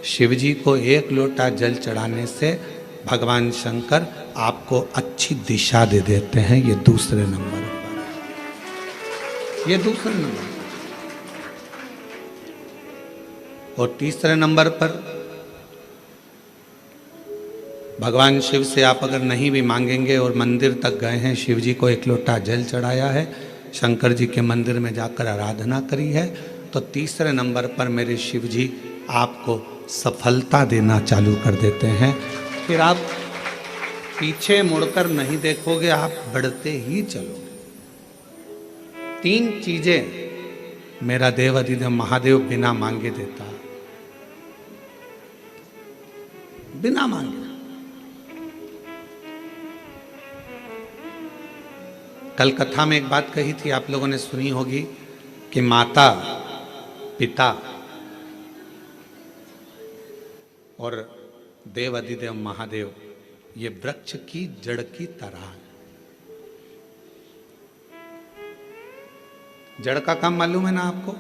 शिव जी को 1 लोटा जल चढ़ाने से भगवान शंकर आपको अच्छी दिशा दे देते हैं। ये दूसरे नंबर पर, ये दूसरे नंबर पर। और तीसरे नंबर पर भगवान शिव से आप अगर नहीं भी मांगेंगे और मंदिर तक गए हैं, शिव जी को 1 लोटा जल चढ़ाया है, शंकर जी के मंदिर में जाकर आराधना करी है, तो तीसरे नंबर पर मेरे शिव जी आपको सफलता देना चालू कर देते हैं। फिर आप पीछे मुड़कर नहीं देखोगे, आप बढ़ते ही चलोगे। 3 चीजें मेरा देव अधिदेव महादेव बिना मांगे देता है, बिना मांगे। कल कथा में एक बात कही थी, आप लोगों ने सुनी होगी कि माता, पिता और देव अधिदेव महादेव ये वृक्ष की जड़ की तरह है। जड़ का काम मालूम है ना आपको?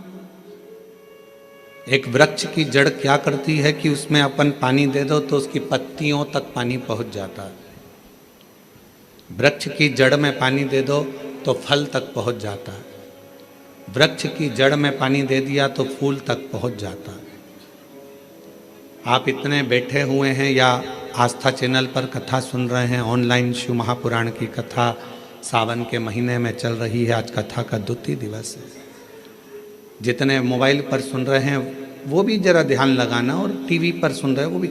एक वृक्ष की जड़ क्या करती है कि उसमें अपन पानी दे दो तो उसकी पत्तियों तक पानी पहुंच जाता है। वृक्ष की जड़ में पानी दे दो तो फल तक पहुंच जाता है। वृक्ष की जड़ में पानी दे दिया तो फूल तक पहुंच जाता है। आप इतने बैठे हुए हैं या आस्था चैनल पर कथा सुन रहे हैं, ऑनलाइन शिव महापुराण की कथा सावन के महीने में चल रही है। आज कथा का 2 दिवस है। जितने मोबाइल पर सुन रहे हैं वो भी जरा ध्यान लगाना, और टीवी पर सुन रहे हैं वो भी।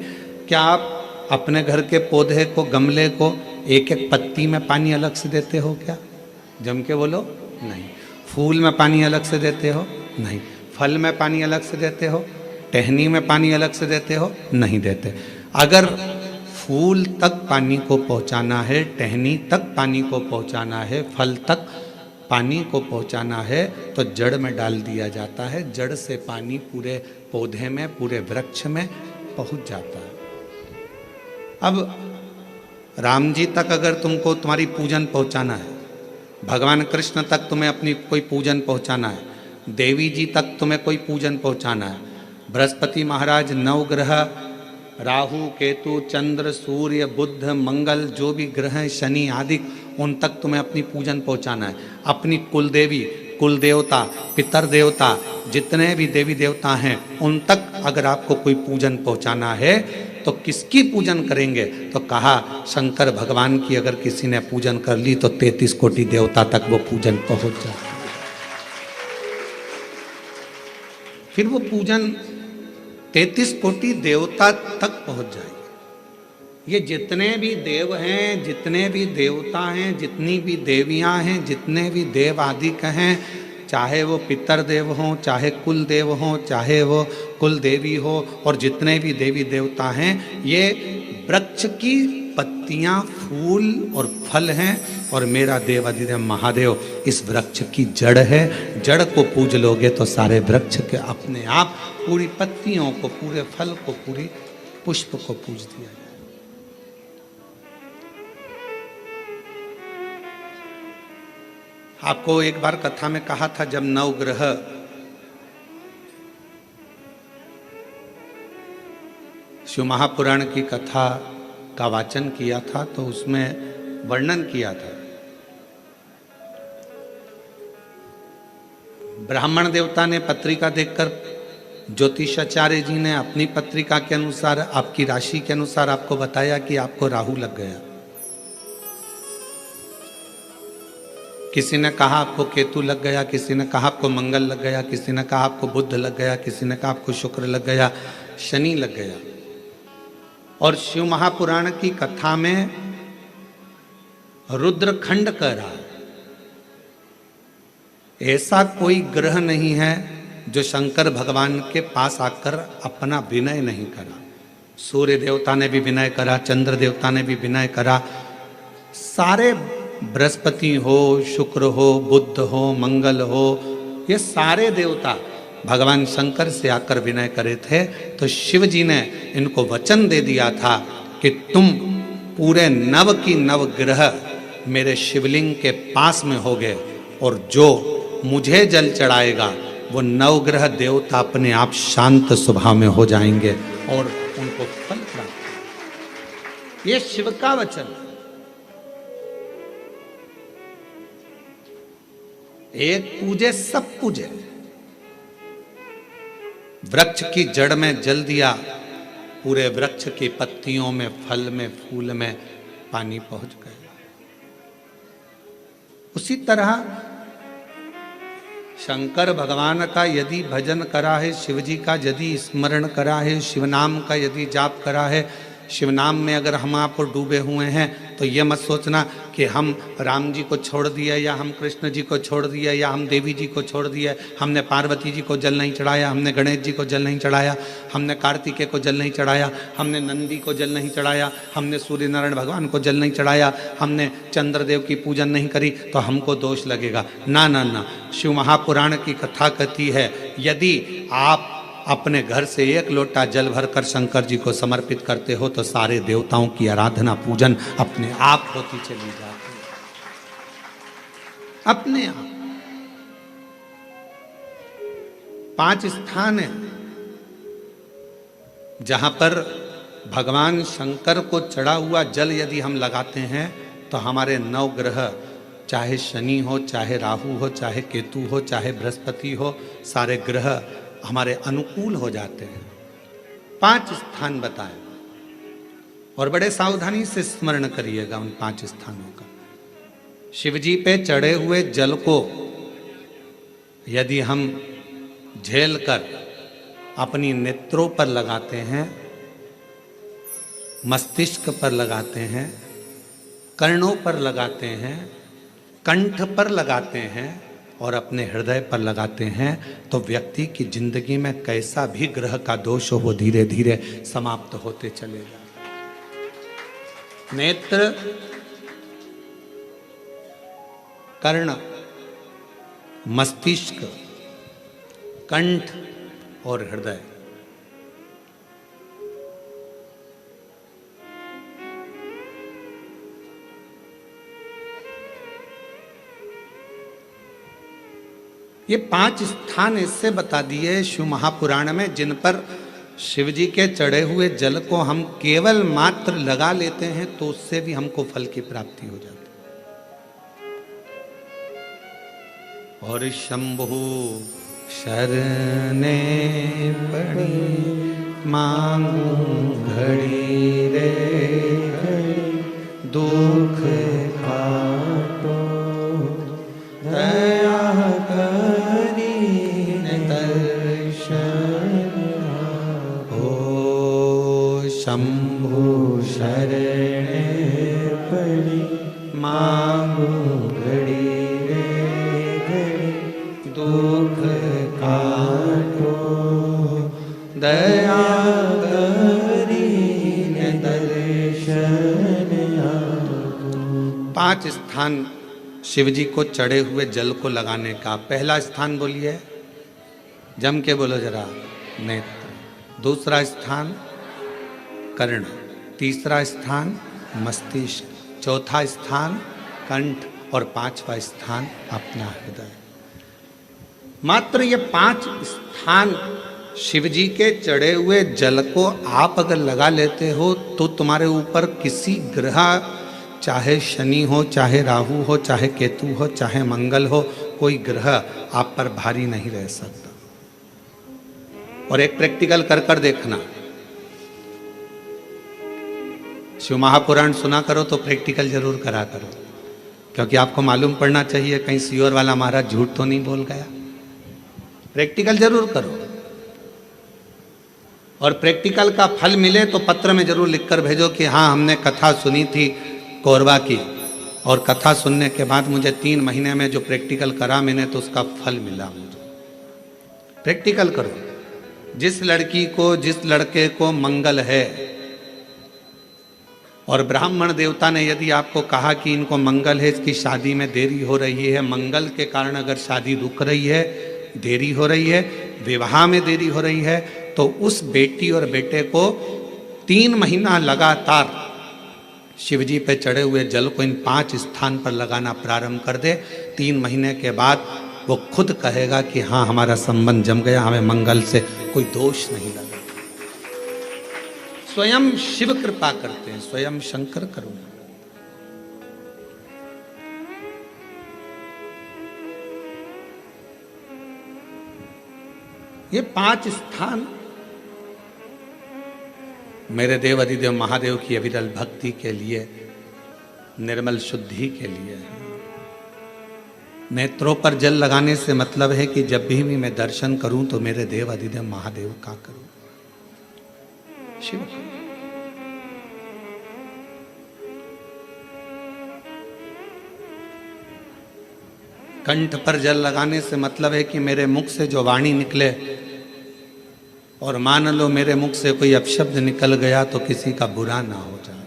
क्या आप अपने घर के पौधे को, गमले को 1-1 पत्ती में पानी अलग से देते हो क्या? जम के बोलो, नहीं। फूल में पानी अलग से देते हो? नहीं। फल में पानी अलग से देते हो? टहनी में पानी अलग से देते हो? नहीं देते। अगर फूल तक पानी को पहुंचाना है, टहनी तक पानी को पहुंचाना है, फल तक पानी को पहुंचाना है, तो जड़ में डाल दिया जाता है। जड़ से पानी पूरे पौधे में, पूरे वृक्ष में पहुंच जाता है। अब राम जी तक अगर तुमको तुम्हारी पूजन पहुंचाना है, भगवान कृष्ण तक तुम्हें अपनी कोई पूजन पहुंचाना है, देवी जी तक तुम्हें कोई पूजन पहुंचाना है, बृहस्पति महाराज, नवग्रह, राहु, केतु, चंद्र, सूर्य, बुध, मंगल, जो भी ग्रह हैं, शनि आदि, उन तक तुम्हें अपनी पूजन पहुंचाना है। अपनी कुल देवी, कुल देवता, पितर देवता, जितने भी देवी देवता हैं, उन तक अगर आपको कोई पूजन पहुंचाना है तो किसकी पूजन करेंगे? तो कहा शंकर भगवान की अगर किसी ने पूजन कर ली तो 33 कोटि देवता तक वो पूजन पहुंच जाता है। फिर वो पूजन 33 कोटि देवता तक पहुंच जाएगी। ये जितने भी देव हैं, जितने भी देवता हैं, जितनी भी देवियां हैं, जितने भी देव आदिक हैं, चाहे वो पितर देव हों, चाहे कुल देव हों, चाहे वो कुल देवी हो, और जितने भी देवी देवता हैं, ये वृक्ष की पत्तियां, फूल और फल हैं। और मेरा देव अधिदेव महादेव इस वृक्ष की जड़ है। जड़ को पूज लोगे तो सारे वृक्ष के अपने आप पूरी पत्तियों को, पूरे फल को, पूरी पुष्प को पूज दिया जाए। आपको एक बार कथा में कहा था, जब नवग्रह शिव महापुराण की कथा का वाचन किया था तो उसमें वर्णन किया था। ब्राह्मण देवता ने पत्रिका देखकर ज्योतिषाचार्य जी ने अपनी पत्रिका के अनुसार, आपकी राशि के अनुसार आपको बताया कि आपको राहु लग गया। किसी ने कहा आपको केतु लग गया, किसी ने कहा आपको मंगल लग गया, किसी ने कहा आपको बुध लग गया, किसी ने कहा आपको शुक्र लग गया, शनि लग गया। और शिव महापुराण की कथा में रुद्रखंड कह रहा है, ऐसा कोई ग्रह नहीं है जो शंकर भगवान के पास आकर अपना विनय नहीं करा। सूर्य देवता ने भी विनय करा, चंद्र देवता ने भी विनय करा, सारे बृहस्पति हो, शुक्र हो, बुध हो, मंगल हो, ये सारे देवता भगवान शंकर से आकर विनय करे थे। तो शिव जी ने इनको वचन दे दिया था कि तुम पूरे नव की नव ग्रह मेरे शिवलिंग के पास में होगे, और जो मुझे जल चढ़ाएगा वो नवग्रह देवता अपने आप शांत स्वभाव में हो जाएंगे और उनको फल प्राप्त। ये शिव का वचन। एक पूजे सब पूजे। वृक्ष की जड़ में जल दिया, पूरे वृक्ष की पत्तियों में, फल में, फूल में पानी पहुंच गया। उसी तरह शंकर भगवान का यदि भजन करा है, शिव जी का यदि स्मरण करा है, शिव नाम का यदि जाप करा है, शिव नाम में अगर हम आप डूबे हुए हैं तो ये मत सोचना कि हम राम जी को छोड़ दिया या हम कृष्ण जी को छोड़ दिया या हम देवी जी को छोड़ दिया, हमने पार्वती जी को जल नहीं चढ़ाया, हमने गणेश जी को जल नहीं चढ़ाया, हमने कार्तिकेय को जल नहीं चढ़ाया, हमने नंदी को जल नहीं चढ़ाया, हमने सूर्य नारायण भगवान को जल नहीं चढ़ाया, हमने चंद्रदेव की पूजन नहीं करी तो हमको दोष लगेगा। ना ना ना, शिव महापुराण की कथा कहती है यदि आप अपने घर से एक लोटा जल भरकर शंकर जी को समर्पित करते हो तो सारे देवताओं की आराधना पूजन अपने आप होती चली जाती है, अपने आप। 5 स्थान है जहां पर भगवान शंकर को चढ़ा हुआ जल यदि हम लगाते हैं तो हमारे 9 ग्रह, चाहे शनि हो, चाहे राहु हो, चाहे केतु हो, चाहे बृहस्पति हो, सारे ग्रह हमारे अनुकूल हो जाते हैं। 5 स्थान बताए और बड़े सावधानी से स्मरण करिएगा उन 5 स्थानों का। शिव जी पे चढ़े हुए जल को यदि हम झेल कर अपनी नेत्रों पर लगाते हैं, मस्तिष्क पर लगाते हैं, कर्णों पर लगाते हैं, कंठ पर लगाते हैं और अपने हृदय पर लगाते हैं तो व्यक्ति की जिंदगी में कैसा भी ग्रह का दोष हो वो धीरे धीरे समाप्त होते चले जाते। नेत्र, कर्ण, मस्तिष्क, कंठ और हृदय, ये 5 स्थान इससे बता दिए शिव महापुराण में जिन पर शिव जी के चढ़े हुए जल को हम केवल मात्र लगा लेते हैं तो उससे भी हमको फल की प्राप्ति हो जाती है। और शंभु शरणे पड़ी मांगू घड़ी रे घड़ी, दुख काटो दया करी दर्शन हो। शंभु शरणे पड़ी मांगू घड़ी रे घड़ी, दुख काटो दया करी दर्शन हो। 5 स्थान शिव जी को चढ़े हुए जल को लगाने का। पहला स्थान बोलिए, जम के बोलो जरा, नेत्र। दूसरा स्थान कर्ण, तीसरा स्थान मस्तिष्क, चौथा स्थान कंठ और 5वां स्थान अपना हृदय। मात्र ये 5 स्थान शिव जी के चढ़े हुए जल को आप अगर लगा लेते हो तो तुम्हारे ऊपर किसी ग्रह, चाहे शनि हो, चाहे राहु हो, चाहे केतु हो, चाहे मंगल हो, कोई ग्रह आप पर भारी नहीं रह सकता। और एक प्रैक्टिकल कर कर देखना, शिव महापुराण सुना करो तो प्रैक्टिकल जरूर करा करो, क्योंकि आपको मालूम पड़ना चाहिए कहीं सियोर वाला महाराज झूठ तो नहीं बोल गया। प्रैक्टिकल जरूर करो और प्रैक्टिकल का फल मिले तो पत्र में जरूर लिखकर भेजो कि हाँ हमने कथा सुनी थी कोरबा की और कथा सुनने के बाद मुझे 3 महीने में जो प्रैक्टिकल करा मैंने तो उसका फल मिला मुझे। प्रैक्टिकल करो। जिस लड़की को, जिस लड़के को मंगल है और ब्राह्मण देवता ने यदि आपको कहा कि इनको मंगल है, इसकी शादी में देरी हो रही है, मंगल के कारण अगर शादी रुक रही है, देरी हो रही है, विवाह में देरी हो रही है, तो उस बेटी और बेटे को 3 महीना लगातार शिवजी पे चढ़े हुए जल को इन 5 स्थान पर लगाना प्रारंभ कर दे। 3 महीने के बाद वो खुद कहेगा कि हाँ हमारा संबंध जम गया, हमें मंगल से कोई दोष नहीं लगा। स्वयं शिव कृपा करते हैं, स्वयं शंकर करुणा। ये 5 स्थान मेरे देव अधिदेव महादेव की अविरल भक्ति के लिए, निर्मल शुद्धि के लिए है। नेत्रों पर जल लगाने से मतलब है कि जब भी मैं दर्शन करूं तो मेरे देव अधिदेव महादेव का करूं, शिव का। कंठ पर जल लगाने से मतलब है कि मेरे मुख से जो वाणी निकले, और मान लो मेरे मुख से कोई अपशब्द निकल गया तो किसी का बुरा ना हो जाए।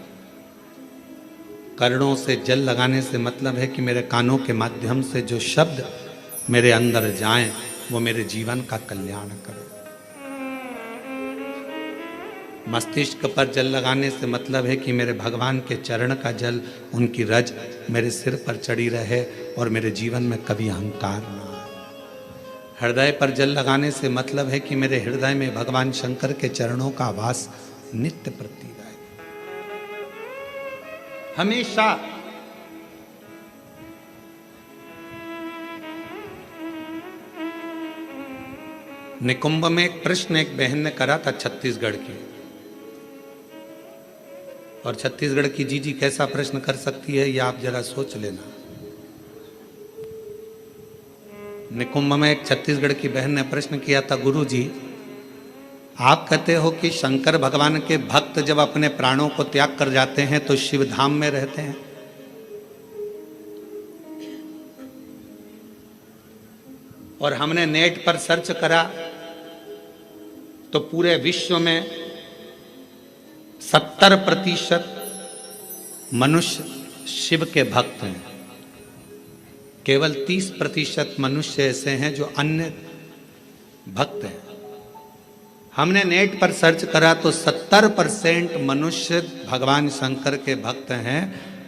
कर्णों से जल लगाने से मतलब है कि मेरे कानों के माध्यम से जो शब्द मेरे अंदर जाएं वो मेरे जीवन का कल्याण करें। मस्तिष्क पर जल लगाने से मतलब है कि मेरे भगवान के चरण का जल, उनकी रज मेरे सिर पर चढ़ी रहे और मेरे जीवन में कभी अहंकार ना आए। हृदय पर जल लगाने से मतलब है कि मेरे हृदय में भगवान शंकर के चरणों का वास नित्य प्रति रहे हमेशा। निकुंभ में एक प्रश्न एक बहन ने करा था छत्तीसगढ़ की, और छत्तीसगढ़ की जीजी कैसा प्रश्न कर सकती है ये आप जरा सोच लेना। निकुंभ में एक छत्तीसगढ़ की बहन ने प्रश्न किया था, गुरु जी आप कहते हो कि शंकर भगवान के भक्त जब अपने प्राणों को त्याग कर जाते हैं तो शिव धाम में रहते हैं, और हमने नेट पर सर्च करा तो पूरे विश्व में 70% मनुष्य शिव के भक्त हैं, केवल 30% मनुष्य ऐसे हैं जो अन्य भक्त हैं। हमने नेट पर सर्च करा तो 70% मनुष्य भगवान शंकर के भक्त हैं।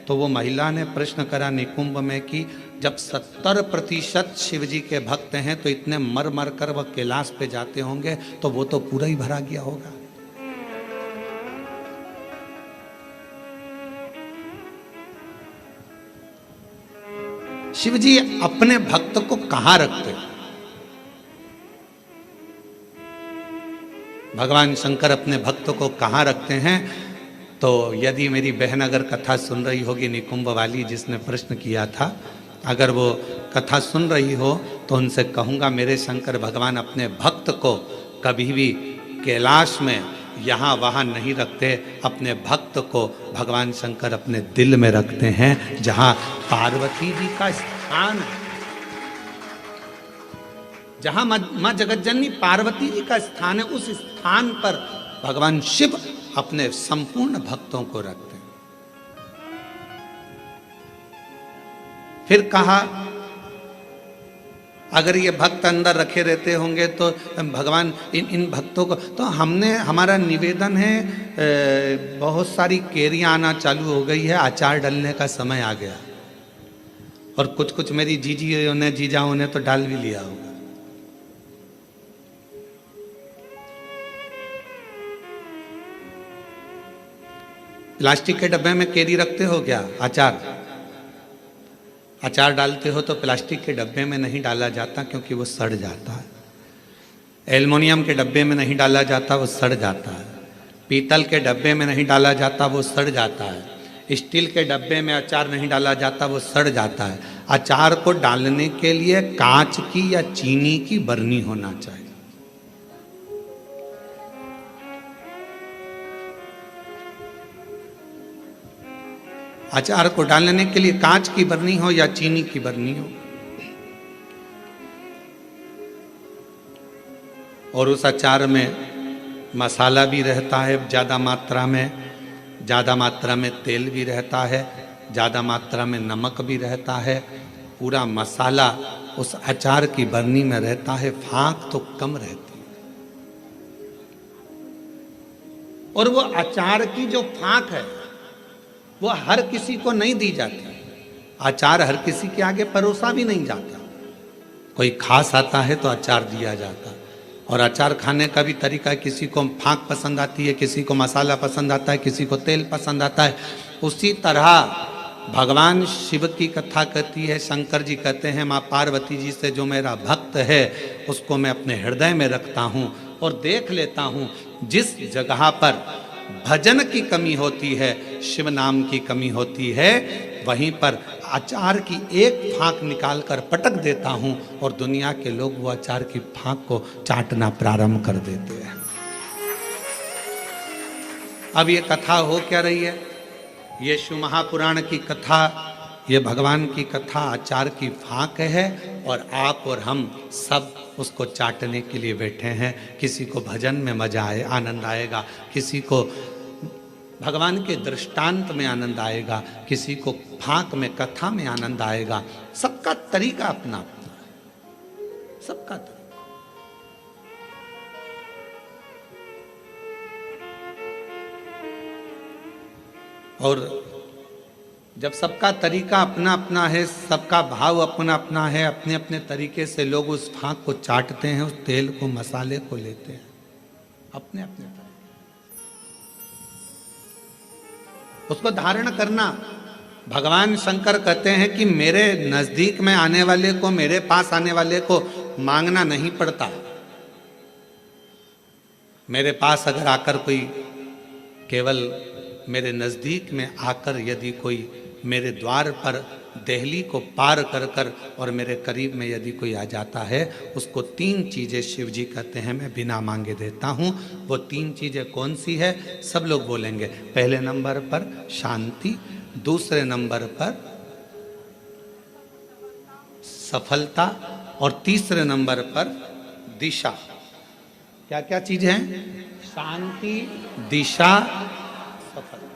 तो वो महिला ने प्रश्न करा निकुंभ में कि जब 70% शिव जी के भक्त हैं तो इतने मर मर कर वह कैलाश पे जाते होंगे तो वो तो पूरा ही भरा गया होगा। शिव जी अपने भक्त को कहां रखते हैं? भगवान शंकर अपने भक्त को कहां रखते हैं? तो यदि मेरी बहन अगर कथा सुन रही होगी निकुंभ वाली जिसने प्रश्न किया था, अगर वो कथा सुन रही हो तो उनसे कहूंगा मेरे शंकर भगवान अपने भक्त को कभी भी कैलाश में यहाँ वहाँ नहीं रखते। अपने भक्त को भगवान शंकर अपने दिल में रखते हैं, जहाँ पार्वती जी का स्थान है, जहाँ माँ जगतजननी पार्वती जी का स्थान है, उस स्थान पर भगवान शिव अपने संपूर्ण भक्तों को रखते हैं। फिर कहा अगर ये भक्त अंदर रखे रहते होंगे तो भगवान इन भक्तों को, तो हमारा निवेदन है, बहुत सारी केरियां आना चालू हो गई है, अचार डालने का समय आ गया, और कुछ कुछ मेरी जीजियों ने जीजाओं ने तो डाल भी लिया होगा। प्लास्टिक के डब्बे में केरी रखते हो क्या? अचार डालते हो तो प्लास्टिक के डब्बे में नहीं डाला जाता क्योंकि वो सड़ जाता है। एल्युमिनियम के डब्बे में नहीं डाला जाता, वो सड़ जाता है। पीतल के डब्बे में नहीं डाला जाता, वो सड़ जाता है। स्टील के डब्बे में अचार नहीं डाला जाता, वो सड़ जाता है। अचार को डालने के लिए कांच की या चीनी की बरनी होना चाहिए। अचार को डालने के लिए कांच की बरनी हो या चीनी की बरनी हो, और उस अचार में मसाला भी रहता है ज़्यादा मात्रा में तेल भी रहता है, ज़्यादा मात्रा में नमक भी रहता है। पूरा मसाला उस अचार की बरनी में रहता है, फाँक तो कम रहती है। और वो अचार की जो फाँक है वो हर किसी को नहीं दी जाती। अचार हर किसी के आगे परोसा भी नहीं जाता। कोई खास आता है तो अचार दिया जाता, और अचार खाने का भी तरीका है, किसी को फाँक पसंद आती है, किसी को मसाला पसंद आता है, किसी को तेल पसंद आता है। उसी तरह भगवान शिव की कथा कहती है, शंकर जी कहते हैं माँ पार्वती जी से जो मेरा भक्त है उसको मैं अपने हृदय में रखता हूँ और देख लेता हूँ जिस जगह पर भजन की कमी होती है, शिव नाम की कमी होती है, वहीं पर अचार की एक फाँक निकाल कर पटक देता हूँ और दुनिया के लोग वो अचार की फाँक को चाटना प्रारंभ कर देते हैं। अब ये कथा हो क्या रही है? ये शिव महापुराण की कथा, ये भगवान की कथा अचार की फाँक है, और आप और हम सब उसको चाटने के लिए बैठे हैं। किसी को भजन में मजा आए, आनंद आएगा, किसी को भगवान के दृष्टांत में आनंद आएगा, किसी को फाँक में, कथा में आनंद आएगा। सबका तरीका अपना अपना है, सबका तरीका। और जब सबका तरीका अपना अपना है, सबका भाव अपना अपना है, अपने अपने तरीके से लोग उस फाँक को चाटते हैं, उस तेल को, मसाले को लेते हैं अपने अपने तरीके। उसको धारण करना, भगवान शंकर कहते हैं कि मेरे नजदीक में आने वाले को, मेरे पास आने वाले को मांगना नहीं पड़ता। मेरे पास अगर आकर कोई, केवल मेरे नज़दीक में आकर यदि कोई मेरे द्वार पर देहली को पार कर कर और मेरे करीब में यदि कोई आ जाता है, उसको 3 चीज़ें शिव जी कहते हैं मैं बिना मांगे देता हूँ। वो 3 चीज़ें कौन सी है? सब लोग बोलेंगे। पहले नंबर पर शांति, दूसरे नंबर पर सफलता, और तीसरे नंबर पर दिशा। क्या क्या चीज़ है? शांति, दिशा, सफलता।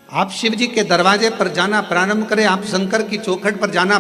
आप शिव जी के दरवाजे पर जाना प्रारंभ करें, आप शंकर की चौखट पर जाना